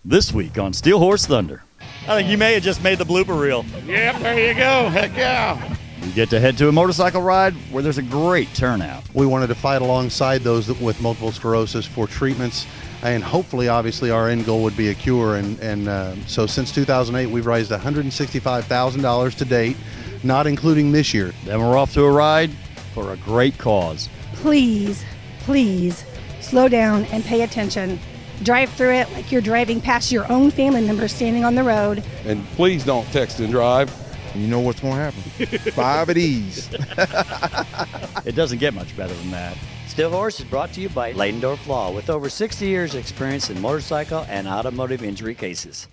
This week on Steel Horse Thunder. I think you may have just made the blooper reel. Yep, there you go. Heck yeah. You get to head to a motorcycle ride where there's a great turnout. We wanted to fight alongside those with multiple sclerosis for treatments, and hopefully, obviously, our end goal would be a cure. So since 2008, we've raised $165,000 to date, not including this year. Then we're off to a ride for a great cause. Please, please slow down and pay attention. Drive through it like you're driving past your own family members standing on the road. And please don't text and drive. You know what's going to happen. 5 of these. It doesn't get much better than that. Steel Horse is brought to you by Leidendorf Law, with over 60 years' experience in motorcycle and automotive injury cases.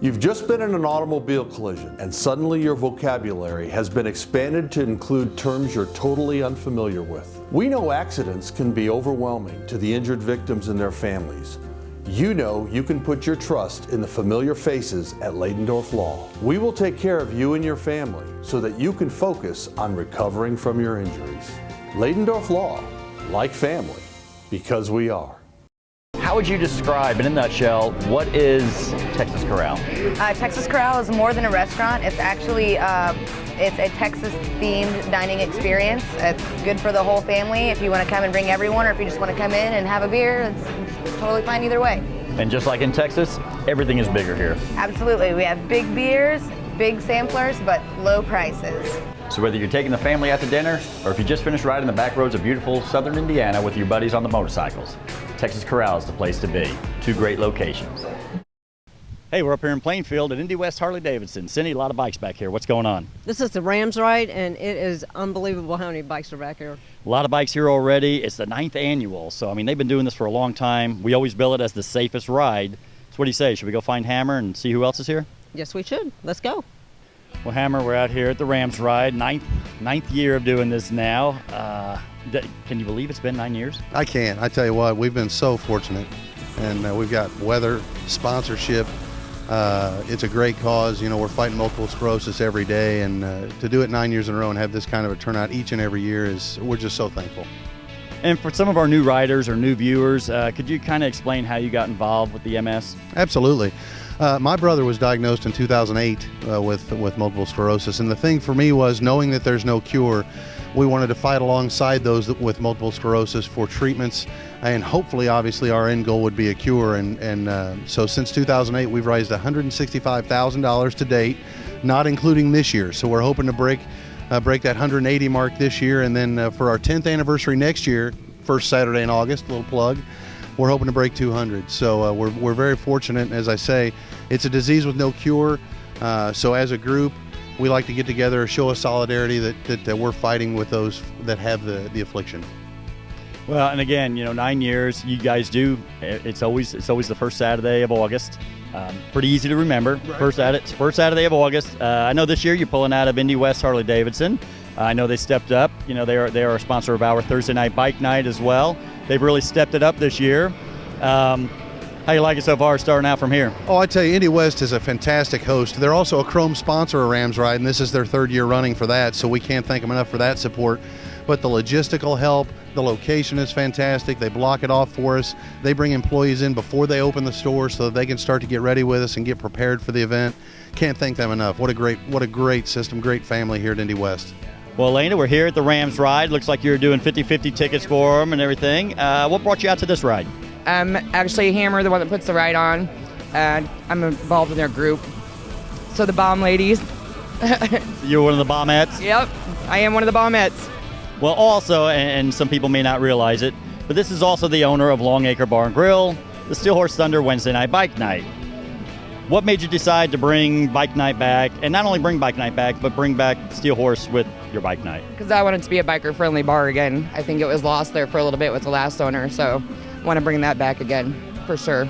You've just been in an automobile collision, and suddenly your vocabulary has been expanded to include terms you're totally unfamiliar with. We know accidents can be overwhelming to the injured victims and their families. You know you can put your trust in the familiar faces at Leidendorf Law. We will take care of you and your family so that you can focus on recovering from your injuries. Leidendorf Law, like family, because we are. How would you describe, in a nutshell, what is Texas Corral? Texas Corral is more than a restaurant. It's actually it's a Texas-themed dining experience. It's good for the whole family. If you want to come and bring everyone, or if you just want to come in and have a beer, it's totally fine either way. And just like in Texas, everything is bigger here. Absolutely. We have big beers, big samplers, but low prices. So whether you're taking the family out to dinner, or if you just finished riding the back roads of beautiful southern Indiana with your buddies on the motorcycles, Texas Corral is the place to be. 2 great locations. Hey, we're up here in Plainfield at Indy West Harley-Davidson. Cindy, a lot of bikes back here. What's going on? This is the RAMS ride, and it is unbelievable how many bikes are back here. A lot of bikes here already. It's the 9th annual, so I mean, they've been doing this for a long time. We always bill it as the safest ride. So what do you say? Should we go find Hammer and see who else is here? Yes, we should. Let's go. Well, Hammer, we're out here at the RAMS ride, ninth year of doing this now. Can you believe it's been 9 years? I can. I tell you what, we've been so fortunate, and we've got weather, sponsorship. It's a great cause. You know, we're fighting multiple sclerosis every day, and to do it 9 years in a row and have this kind of a turnout each and every year we're just so thankful. And for some of our new riders or new viewers, could you kind of explain how you got involved with the MS? Absolutely. My brother was diagnosed in 2008 with multiple sclerosis, and the thing for me was, knowing that there's no cure, we wanted to fight alongside those with multiple sclerosis for treatments, and hopefully, obviously, our end goal would be a cure. So since 2008, we've raised $165,000 to date, not including this year. So we're hoping to break that 180 mark this year, and then for our 10th anniversary next year, first Saturday in August, little plug, we're hoping to break 200. So we're very fortunate. As I say, it's a disease with no cure. So as a group, we like to get together, show a solidarity that we're fighting with those that have the affliction. Well, and again, 9 years, you guys do. It's always the first Saturday of August. Pretty easy to remember. First Saturday of August. I know this year you're pulling out of Indy West Harley-Davidson. I know they stepped up. They are a sponsor of our Thursday night bike night as well. They've really stepped it up this year. How you like it so far, starting out from here? Oh, I tell you, Indy West is a fantastic host. They're also a Chrome sponsor of RAMS Ride, and this is their 3rd year running for that, so we can't thank them enough for that support. But the logistical help, the location is fantastic. They block it off for us. They bring employees in before they open the store so that they can start to get ready with us and get prepared for the event. Can't thank them enough. What a great system, great family here at Indy West. Well, Elena, we're here at the RAMS ride. Looks like you're doing 50-50 tickets for them and everything. What brought you out to this ride? Actually, Hammer, the one that puts the ride on, and I'm involved in their group. So the bomb ladies. You're one of the bombettes? Yep, I am one of the bombettes. Well, also, and some people may not realize it, but this is also the owner of Longacre Bar and Grill, the Steel Horse Thunder Wednesday night bike night. What made you decide to bring bike night back, and not only bring bike night back, but bring back Steel Horse with your bike night? Because I wanted to be a biker-friendly bar again. I think it was lost there for a little bit with the last owner, so I want to bring that back again, for sure.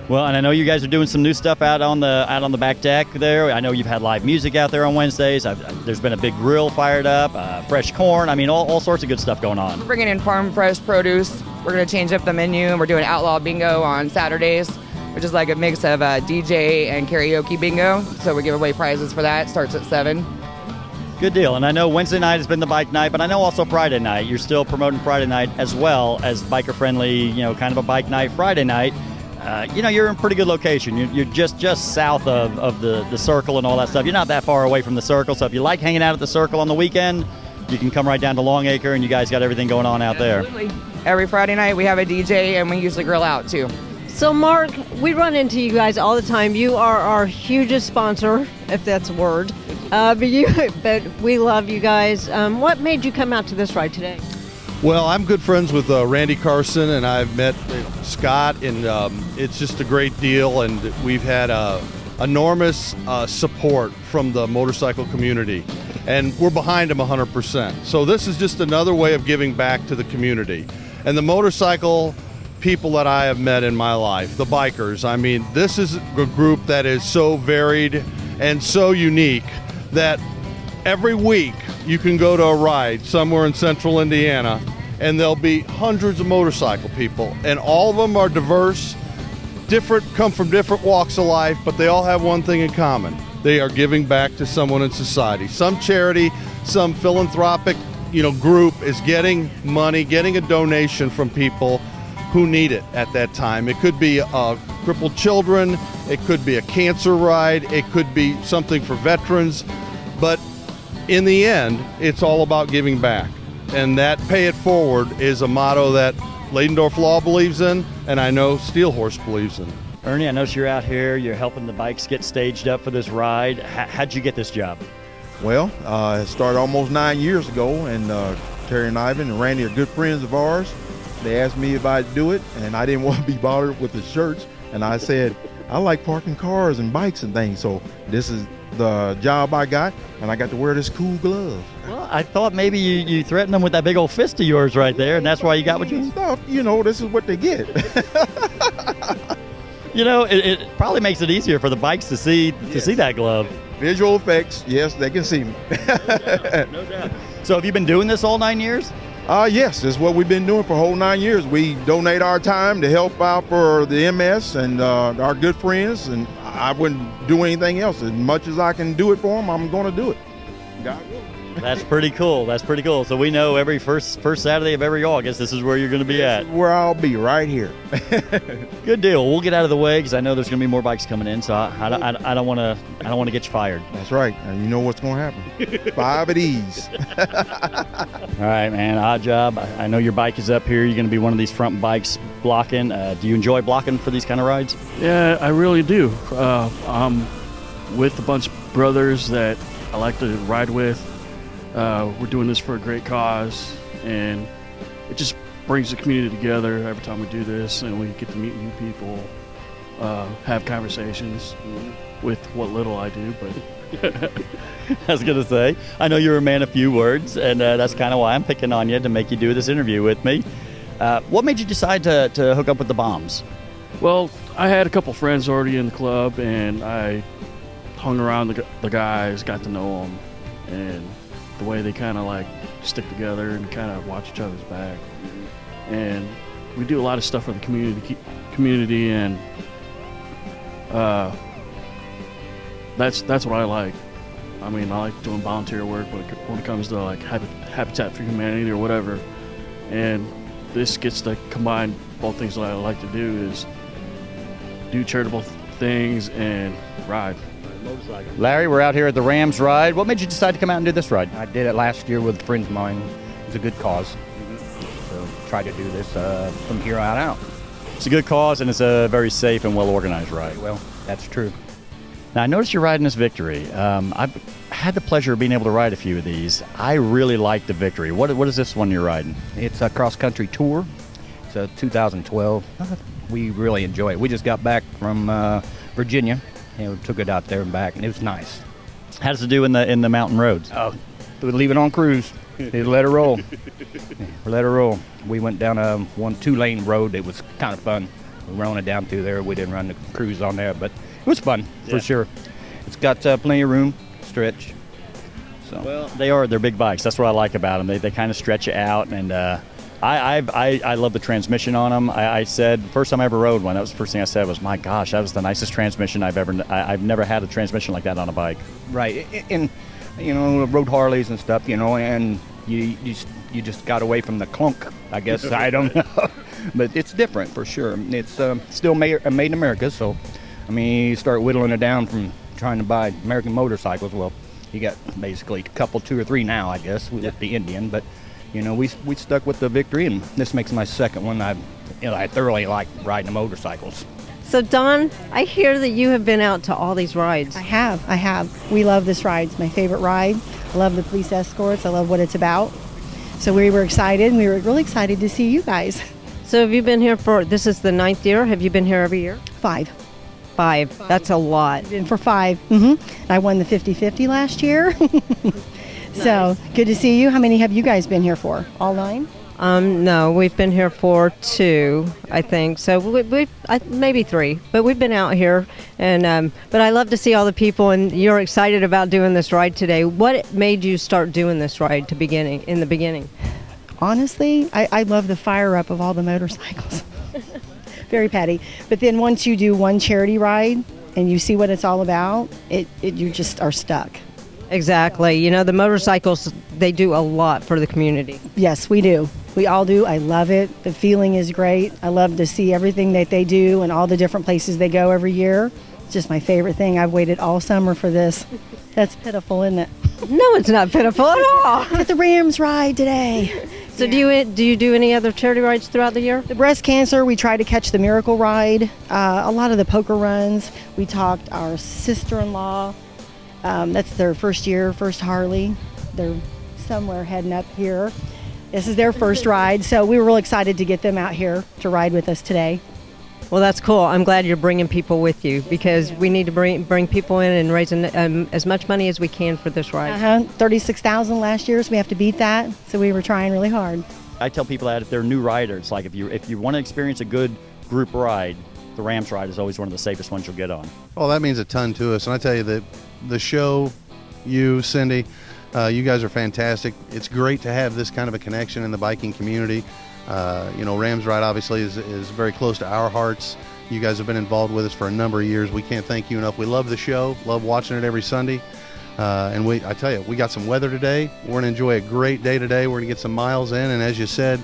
Well, and I know you guys are doing some new stuff out on the back deck there. I know you've had live music out there on Wednesdays. There's been a big grill fired up, fresh corn. I mean, all sorts of good stuff going on. We're bringing in farm fresh produce. We're going to change up the menu, and we're doing outlaw bingo on Saturdays, which is like a mix of DJ and karaoke bingo. So we give away prizes for that. Starts at 7. Good deal. And I know Wednesday night has been the bike night, but I know also Friday night. You're still promoting Friday night as well as biker-friendly, kind of a bike night Friday night. You're in a pretty good location. You're just south of the circle and all that stuff. You're not that far away from the circle, so if you like hanging out at the circle on the weekend, you can come right down to Longacre, and you guys got everything going on out there. Every Friday night we have a DJ, and we usually grill out too. So, Mark, we run into you guys all the time. You are our hugest sponsor, if that's a word. But we love you guys. What made you come out to this ride today? Well, I'm good friends with Randy Carson, and I've met Scott, and it's just a great deal. And we've had enormous support from the motorcycle community, and we're behind them 100%. So this is just another way of giving back to the community. And the motorcycle people that I have met in my life, the bikers, I mean, this is a group that is so varied and so unique that every week you can go to a ride somewhere in central Indiana and there'll be hundreds of motorcycle people, and all of them are diverse, come from different walks of life, but they all have one thing in common. They are giving back to someone in society. Some charity, some philanthropic group is getting money, getting a donation from people who need it at that time. It could be crippled children, it could be a cancer ride, it could be something for veterans, but in the end, it's all about giving back. And that pay it forward is a motto that Leidendorf Law believes in, and I know Steel Horse believes in. Ernie, I notice you're out here, you're helping the bikes get staged up for this ride. How'd you get this job? Well, it started almost 9 years ago, and Terry and Ivan and Randy are good friends of ours. They asked me if I'd do it, and I didn't want to be bothered with the shirts. And I said, I like parking cars and bikes and things, so this is the job I got, and I got to wear this cool glove. Well, I thought maybe you threatened them with that big old fist of yours right there, and that's why you got what you... Stuff, this is what they get. It probably makes it easier for the bikes to see that glove. Visual effects, yes, they can see me. No doubt. So have you been doing this all 9 years? Yes, this is what we've been doing for a whole 9 years. We donate our time to help out for the MS and our good friends, and I wouldn't do anything else. As much as I can do it for them, I'm going to do it. God willing. That's pretty cool. That's pretty cool. So we know every first Saturday of every August, this is where you're going to be at. This is where I'll be, right here. Good deal. We'll get out of the way because I know there's going to be more bikes coming in. So I don't want to get you fired. That's right. And you know what's going to happen. 5 of these. All right, man. Odd job. I know your bike is up here. You're going to be one of these front bikes blocking. Do you enjoy blocking for these kind of rides? Yeah, I really do. I'm with a bunch of brothers that I like to ride with. We're doing this for a great cause, and it just brings the community together every time we do this, and we get to meet new people, have conversations with what little I do. But I was going to say, I know you're a man of few words, and that's kind of why I'm picking on you to make you do this interview with me. What made you decide to hook up with the Bombs? Well, I had a couple friends already in the club, and I hung around the guys, got to know them, and the way they kind of like stick together and kind of watch each other's back. And we do a lot of stuff for the community, and that's what I like. I mean, I like doing volunteer work when it comes to like Habitat for Humanity or whatever. And this gets to combine both things that I like to do, is do charitable things and ride. Larry, we're out here at the RAMS ride. What made you decide to come out and do this ride? I did it last year with friends of mine. It was a good cause. So try to do this from here on out. It's a good cause, and it's a very safe and well-organized ride. Well, that's true. Now, I noticed you're riding this Victory. I've had the pleasure of being able to ride a few of these. I really like the Victory. What is this one you're riding? It's a cross-country tour. It's a 2012. We really enjoy it. We just got back from Virginia. We took it out there and back, and it was nice. How does it do in the mountain roads? Oh, we leave it on cruise. Let her roll. Let her roll. We went down a 2-lane road. It was kind of fun. We were running down through there. We didn't run the cruise on there, but it was fun for sure. It's got plenty of room, stretch. So. Well, they're big bikes. That's what I like about them. They kind of stretch you out, and I love the transmission on them. I said, first time I ever rode one, that was the first thing I said was, my gosh, that was the nicest transmission I've never had a transmission like that on a bike. Right. And rode Harleys and stuff, and you just got away from the clunk, I guess. I don't know. But it's different for sure. It's still made in America, so, you start whittling it down from trying to buy American motorcycles. Well, you got basically a couple, 2 or 3 now, I guess, with the Indian. But, we stuck with the Victory, and this makes my second one. I thoroughly like riding the motorcycles. So, Dawn, I hear that you have been out to all these rides. I have. We love this ride. It's my favorite ride. I love the police escorts. I love what it's about. So we were excited. We were really excited to see you guys. So have you been here this is the 9th year? Have you been here every year? 5. 5. That's a lot. Been for 5. I won the 50-50 last year. So good to see you. How many have you guys been here for? All 9? No, we've been here for 2, I think. So we've maybe 3, but we've been out here. And but I love to see all the people, and you're excited about doing this ride today. What made you start doing this ride in the beginning? Honestly, I love the fire up of all the motorcycles. Very petty. But then once you do one charity ride and you see what it's all about, you just are stuck. Exactly. The motorcycles, they do a lot for the community. Yes, we do. We all do. I love it. The feeling is great. I love to see everything that they do and all the different places they go every year. It's just my favorite thing. I've waited all summer for this. That's pitiful, isn't it? No, it's not pitiful at all. At the RAMS ride today. So do you do any other charity rides throughout the year? The breast cancer, we try to catch the miracle ride. A lot of the poker runs. We talked our sister-in-law. That's their first Harley. They're somewhere heading up here. This is their first ride, so we were real excited to get them out here to ride with us today. Well, that's cool. I'm glad you're bringing people with you because we need to bring people in and raise as much money as we can for this ride. $36,000 last year, so we have to beat that. So we were trying really hard. I tell people that if they're new riders, like if you want to experience a good group ride, the RAMS ride is always one of the safest ones you'll get on. Well, that means a ton to us. And I tell you that the show, you, Cindy, you guys are fantastic. It's great to have this kind of a connection in the biking community. RAMS Ride obviously is very close to our hearts. You guys have been involved with us for a number of years. We can't thank you enough. We love the show, love watching it every Sunday. And I tell you, we got some weather today. We're going to enjoy a great day today. We're going to get some miles in. And as you said,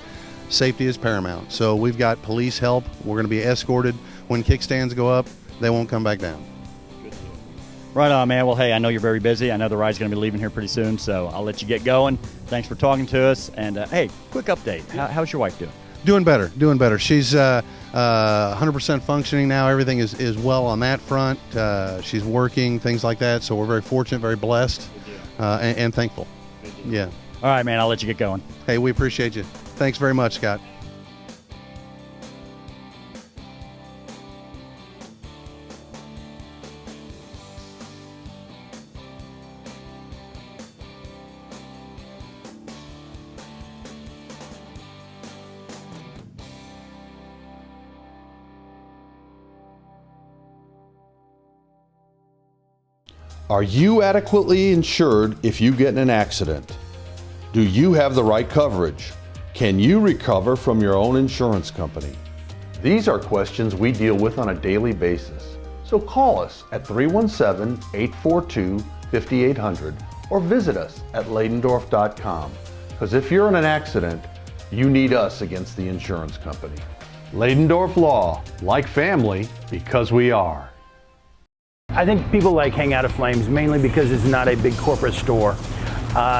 safety is paramount. So we've got police help. We're going to be escorted. When kickstands go up, they won't come back down. Right on, man. Well, hey, I know you're very busy. I know the ride's going to be leaving here pretty soon, so I'll let you get going. Thanks for talking to us. And, hey, quick update. How's your wife doing? Doing better. She's 100% functioning now. Everything is well on that front. She's working, things like that. So we're very fortunate, very blessed, and thankful. Yeah. All right, man. I'll let you get going. Hey, we appreciate you. Thanks very much, Scott. Are you adequately insured if you get in an accident? Do you have the right coverage? Can you recover from your own insurance company? These are questions we deal with on a daily basis. So call us at 317-842-5800 or visit us at Leidendorf.com. Because if you're in an accident, you need us against the insurance company. Leidendorf Law, like family, because we are. I think people like Hang Out of Flames mainly because it's not a big corporate store.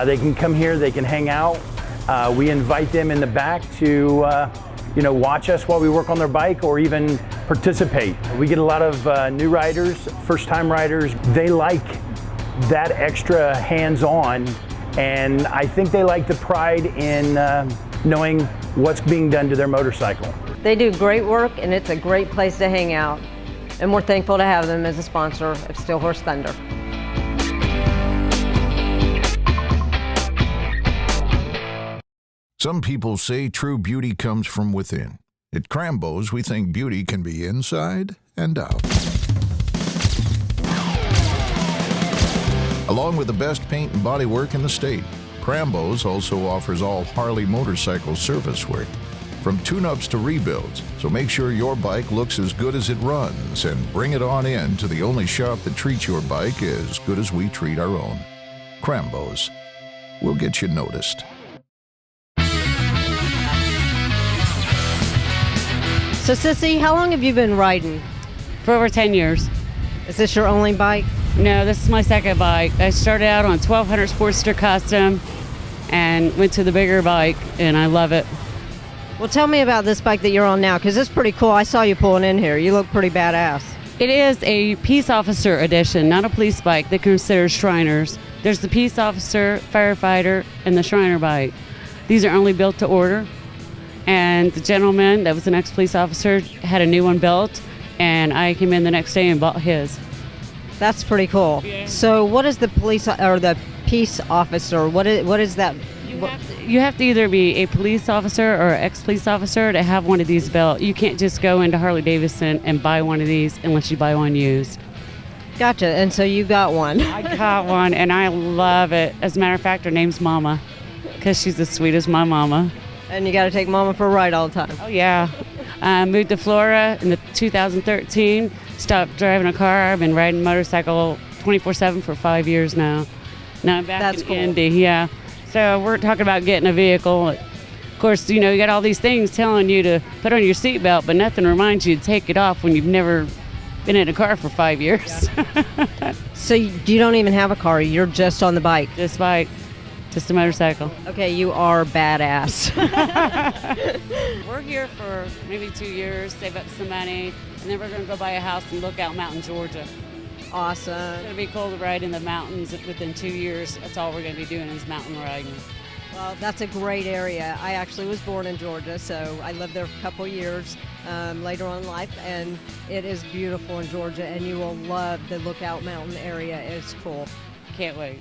They can come here, they can hang out. We invite them in the back to watch us while we work on their bike or even participate. We get a lot of new riders, first-time riders. They like that extra hands-on, and I think they like the pride in knowing what's being done to their motorcycle. They do great work, and it's a great place to hang out. And we're thankful to have them as a sponsor of Steel Horse Thunder. Some people say true beauty comes from within. At Krambos, we think beauty can be inside and out. Along with the best paint and bodywork in the state, Krambos also offers all Harley motorcycle service work, from tune-ups to rebuilds, so make sure your bike looks as good as it runs and bring it on in to the only shop that treats your bike as good as we treat our own. Krambos. We'll get you noticed. So, Sissy, how long have you been riding? For over 10 years. Is this your only bike? No, this is my second bike. I started out on 1200 Sportster Kustom and went to the bigger bike, and I love it. Well, tell me about this bike that you're on now, because it's pretty cool. I saw you pulling in here. You look pretty badass. It is a peace officer edition, not a police bike. They consider Shriners. There's the peace officer, firefighter, and the Shriner bike. These are only built to order. And the gentleman that was an ex-police officer had a new one built, and I came in the next day and bought his. That's pretty cool. Yeah. So what is the police or the peace officer? What is that? You have to either be a police officer or an ex-police officer to have one of these built. You can't just go into Harley-Davidson and buy one of these unless you buy one used. Gotcha. And so you got one. I got one, and I love it. As a matter of fact, her name's Mama, because she's as sweet as my mama. And you got to take Mama for a ride all the time. Oh, yeah. Moved to Florida in 2013. Stopped driving a car. I've been riding motorcycle 24/7 for 5 years now. Now I'm back in Indy, yeah. So we're talking about getting a vehicle. Of course, you know, you got all these things telling you to put on your seatbelt, but nothing reminds you to take it off when you've never been in a car for 5 years. Yeah. So you don't even have a car. You're just on the bike. Just bike. Just a motorcycle. Okay, you are badass. We're here for maybe 2 years, save up some money, and then we're going to go buy a house in Lookout Mountain, Georgia. Awesome. It's going to be cool to ride in the mountains within 2 years. That's all we're going to be doing is mountain riding. Well, that's a great area. I actually was born in Georgia, so I lived there for a couple years later on in life, and it is beautiful in Georgia, and you will love the Lookout Mountain area. It's cool. Can't wait.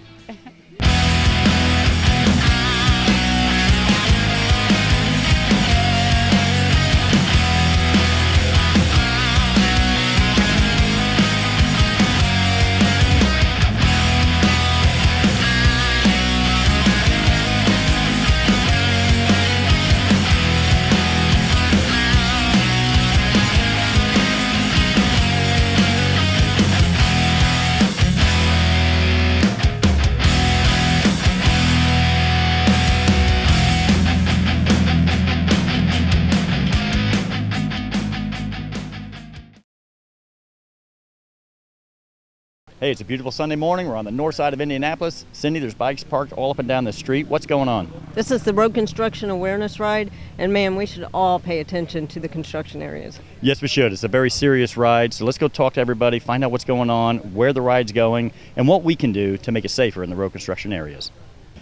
Hey, it's a beautiful Sunday morning. We're on the north side of Indianapolis. Cindy, there's bikes parked all up and down the street. What's going on? This is the Road Construction Awareness Ride, and man, we should all pay attention to the construction areas. Yes, we should. It's a very serious ride, so let's go talk to everybody, find out what's going on, where the ride's going, and what we can do to make it safer in the road construction areas.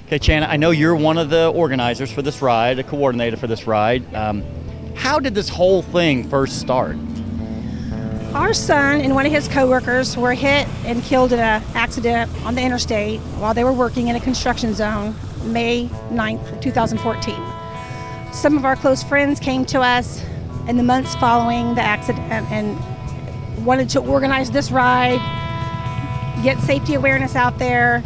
Okay, Chana, I know you're one of the organizers for this ride, a coordinator for this ride. How did this whole thing first start? Our son and one of his coworkers were hit and killed in an accident on the interstate while they were working in a construction zone May 9th, 2014. Some of our close friends came to us in the months following the accident and wanted to organize this ride, get safety awareness out there,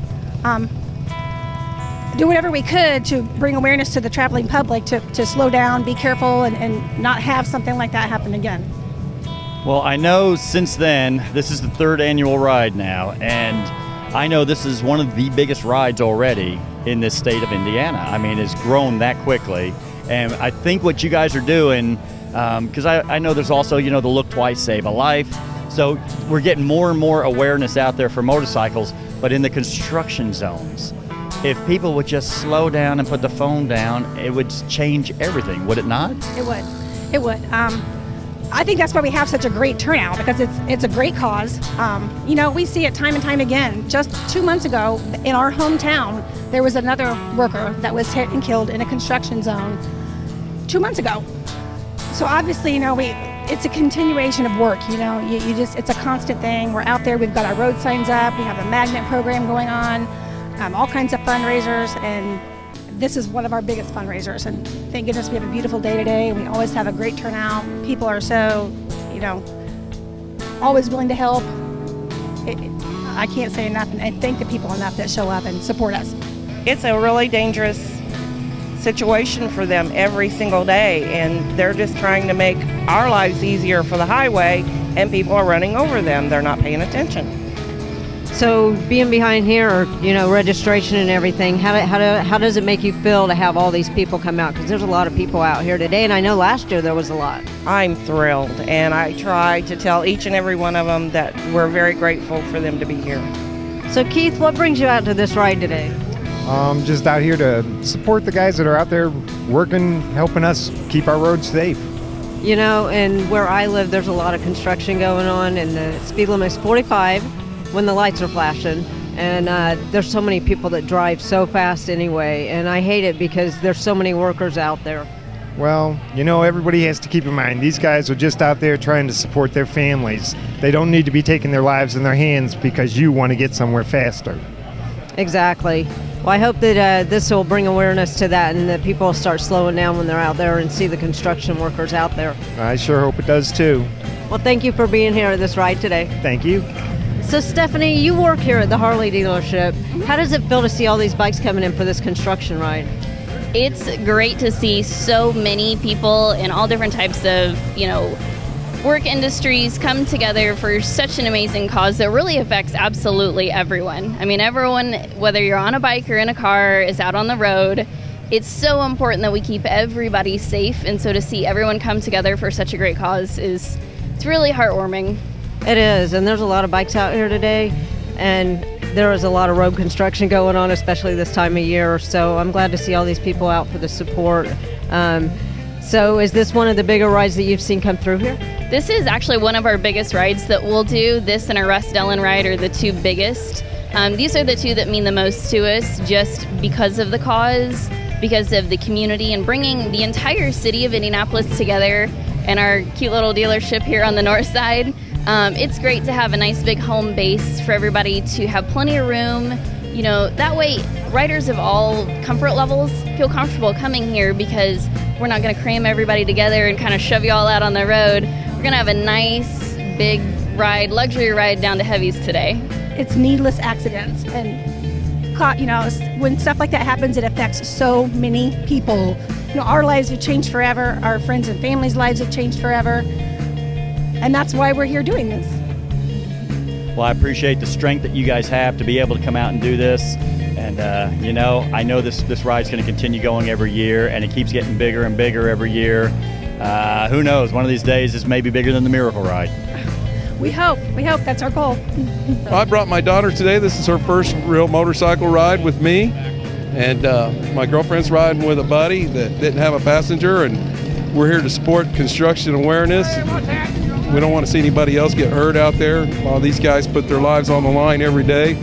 do whatever we could to bring awareness to the traveling public to slow down, be careful, and not have something like that happen again. Well, I know since then, this is the third annual ride now, and I know this is one of the biggest rides already in this state of Indiana. I mean, it's grown that quickly, and I think what you guys are doing, because I know there's also, you know, the Look Twice, Save a Life, so we're getting more and more awareness out there for motorcycles, but in the construction zones. If people would just slow down and put the phone down, it would change everything, would it not? It would. It would. I think that's why we have such a great turnout, because it's a great cause. You know, we see it time and time again. Just 2 months ago, in our hometown, there was another worker that was hit and killed in a construction zone 2 months ago. So obviously, you know, it's a continuation of work. You know, you just, it's a constant thing. We're out there. We've got our road signs up. We have a magnet program going on, all kinds of fundraisers, and this is one of our biggest fundraisers, and thank goodness we have a beautiful day today. We always have a great turnout. People are so, you know, always willing to help. I can't say enough, and thank the people enough that show up and support us. It's a really dangerous situation for them every single day, and they're just trying to make our lives easier for the highway, and people are running over them. They're not paying attention. So being behind here, registration and everything, how does it make you feel to have all these people come out? Because there's a lot of people out here today, and I know last year there was a lot. I'm thrilled, and I try to tell each and every one of them that we're very grateful for them to be here. So Keith, what brings you out to this ride today? Just out here to support the guys that are out there working, helping us keep our roads safe. And where I live, there's a lot of construction going on, and the speed limit is 45 when the lights are flashing. And there's so many people that drive so fast anyway, and I hate it because there's so many workers out there. Well, everybody has to keep in mind, these guys are just out there trying to support their families. They don't need to be taking their lives in their hands because you want to get somewhere faster. Exactly. Well, I hope that this will bring awareness to that and that people will start slowing down when they're out there and see the construction workers out there. I sure hope it does too. Well, thank you for being here at this ride today. Thank you. So, Stephanie, you work here at the Harley dealership. How does it feel to see all these bikes coming in for this construction ride? It's great to see so many people in all different types of, work industries come together for such an amazing cause that really affects absolutely everyone. I mean, everyone, whether you're on a bike or in a car, is out on the road. It's so important that we keep everybody safe, and so to see everyone come together for such a great cause it's really heartwarming. It is, and there's a lot of bikes out here today, and there is a lot of road construction going on, especially this time of year, so I'm glad to see all these people out for the support. So is this one of the bigger rides that you've seen come through here? This is actually one of our biggest rides that we'll do. This and our Russ Dillon ride are the two biggest. These are the two that mean the most to us just because of the cause, because of the community, and bringing the entire city of Indianapolis together and our cute little dealership here on the north side. It's great to have a nice big home base for everybody to have plenty of room. That way riders of all comfort levels feel comfortable coming here because we're not going to cram everybody together and kind of shove you all out on the road. We're going to have a nice big ride, luxury ride down to Heavies today. It's needless accidents, and when stuff like that happens, it affects so many people. Our lives have changed forever. Our friends and family's lives have changed forever, and that's why we're here doing this. Well, I appreciate the strength that you guys have to be able to come out and do this. And, I know this ride's going to continue going every year, and it keeps getting bigger and bigger every year. Who knows? One of these days, this may be bigger than the Miracle Ride. We hope. That's our goal. I brought my daughter today. This is her first real motorcycle ride with me. And my girlfriend's riding with a buddy that didn't have a passenger. And we're here to support construction awareness. We don't want to see anybody else get hurt out there. A lot of these guys put their lives on the line every day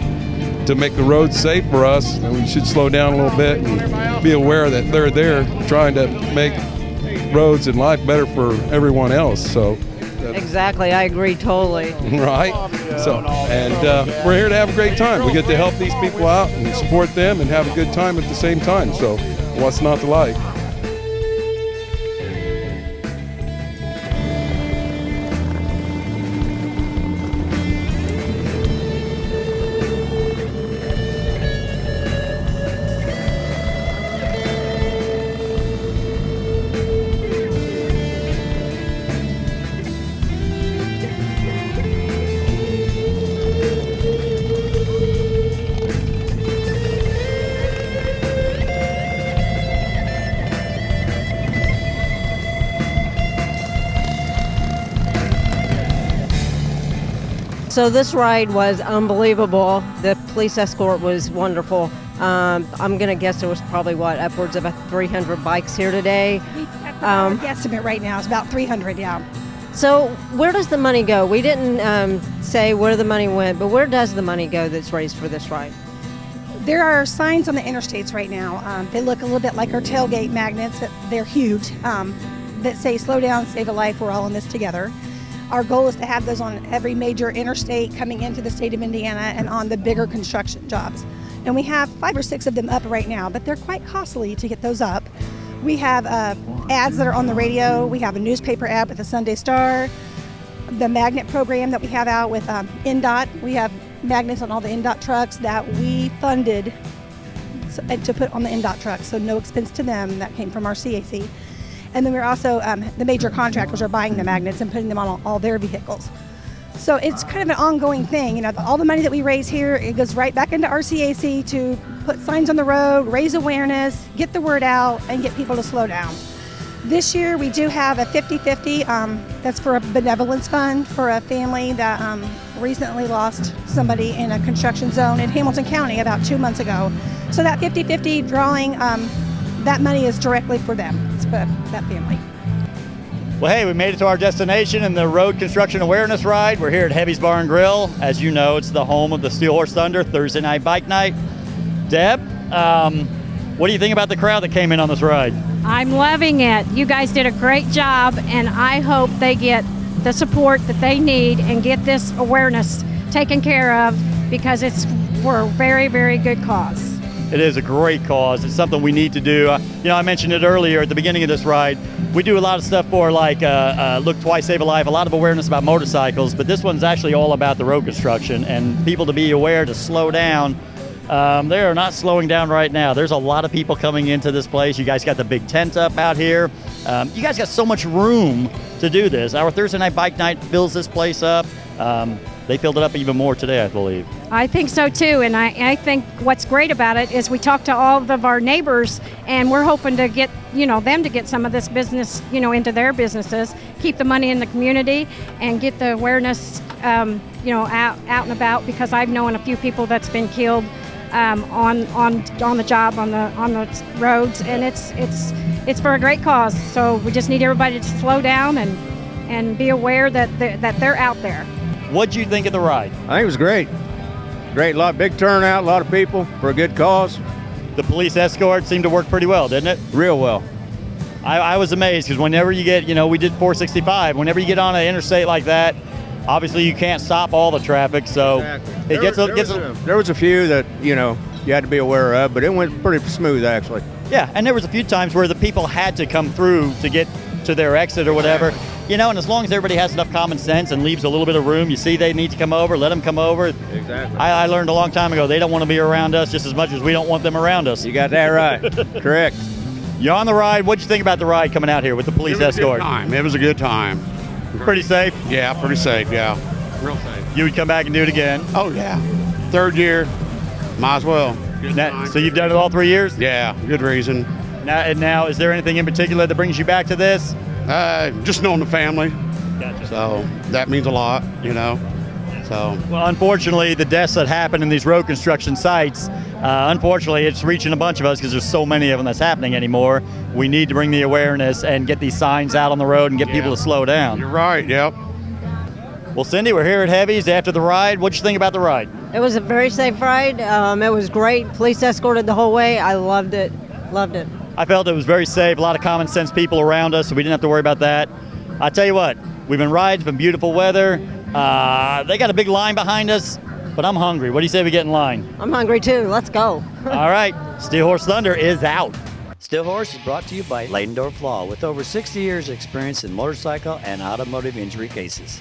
to make the roads safe for us. And we should slow down a little bit and be aware that they're there trying to make roads and life better for everyone else. So exactly, I agree totally. Right. So, and we're here to have a great time. We get to help these people out and support them and have a good time at the same time. So what's not to like? So this ride was unbelievable. The police escort was wonderful. I'm going to guess there was probably, upwards of 300 bikes here today. Our guesstimate right now is about 300, yeah. So where does the money go? We didn't say where the money went, but where does the money go that's raised for this ride? There are signs on the interstates right now. They look a little bit like our tailgate magnets, but they're huge, that say, slow down, save a life, we're all in this together. Our goal is to have those on every major interstate coming into the state of Indiana and on the bigger construction jobs. And we have 5 or 6 of them up right now, but they're quite costly to get those up. We have ads that are on the radio. We have a newspaper ad with the Sunday Star. The magnet program that we have out with NDOT. We have magnets on all the NDOT trucks that we funded to put on the NDOT trucks, so no expense to them. That came from our CAC. And then we're also, the major contractors are buying the magnets and putting them on all their vehicles. So it's kind of an ongoing thing. All the money that we raise here, it goes right back into RCAC to put signs on the road, raise awareness, get the word out, and get people to slow down. This year we do have a 50-50. That's for a benevolence fund for a family that recently lost somebody in a construction zone in Hamilton County about 2 months ago. So that 50-50 drawing, that money is directly for them. It's for that family. Well, hey, we made it to our destination in the Road Construction Awareness Ride. We're here at Heavy's Bar and Grill. As you know, it's the home of the Steel Horse Thunder Thursday night bike night. Deb, what do you think about the crowd that came in on this ride? I'm loving it. You guys did a great job, and I hope they get the support that they need and get this awareness taken care of, because it's for a very, very good cause. It is a great cause. It's something we need to do. I mentioned it earlier at the beginning of this ride. We do a lot of stuff for like Look Twice, Save a Life, a lot of awareness about motorcycles, but this one's actually all about the road construction and people to be aware to slow down. They are not slowing down right now. There's a lot of people coming into this place. You guys got the big tent up out here. You guys got so much room to do this. Our Thursday night bike night fills this place up. They filled it up even more today, I believe. I think so too, and I think what's great about it is we talked to all of our neighbors, and we're hoping to get them to get some of this business into their businesses, keep the money in the community, and get the awareness out and about, because I've known a few people that's been killed on the job on the roads, and it's for a great cause. So we just need everybody to slow down and be aware that they're out there. What'd you think of the ride? I think it was great. Big turnout, a lot of people for a good cause. The police escort seemed to work pretty well, didn't it? Real well. I was amazed, because whenever you get, we did 465, whenever you get on an interstate like that, obviously you can't stop all the traffic, so exactly. There was a few that, you had to be aware of, but it went pretty smooth, actually. Yeah, and there was a few times where the people had to come through to get to their exit or whatever. And as long as everybody has enough common sense and leaves a little bit of room, you see they need to come over, let them come over. Exactly. I learned a long time ago, they don't want to be around us just as much as we don't want them around us. You got that right. Correct. You're on the ride. What'd you think about the ride coming out here with the police escort? It was a good time. Pretty safe? Yeah, pretty safe, yeah. Real safe. You would come back and do it again? Oh, yeah. Third year, might as well. So you've done it all 3 years? Yeah, good reason. Now, is there anything in particular that brings you back to this? Just knowing the family. Gotcha. So that means a lot, So. Well, unfortunately, the deaths that happen in these road construction sites, unfortunately, it's reaching a bunch of us because there's so many of them that's happening anymore. We need to bring the awareness and get these signs out on the road and get people to slow down. You're right, yep. Well, Cindy, we're here at Heavy's after the ride. What'd you think about the ride? It was a very safe ride. It was great. Police escorted the whole way. I loved it. Loved it. I felt it was very safe. A lot of common sense people around us, so we didn't have to worry about that. I tell you what, we've been riding, it's been beautiful weather. They got a big line behind us, but I'm hungry. What do you say we get in line? I'm hungry too. Let's go. All right, Steel Horse Thunder is out. Steel Horse is brought to you by Leidendorf Law, with over 60 years experience in motorcycle and automotive injury cases.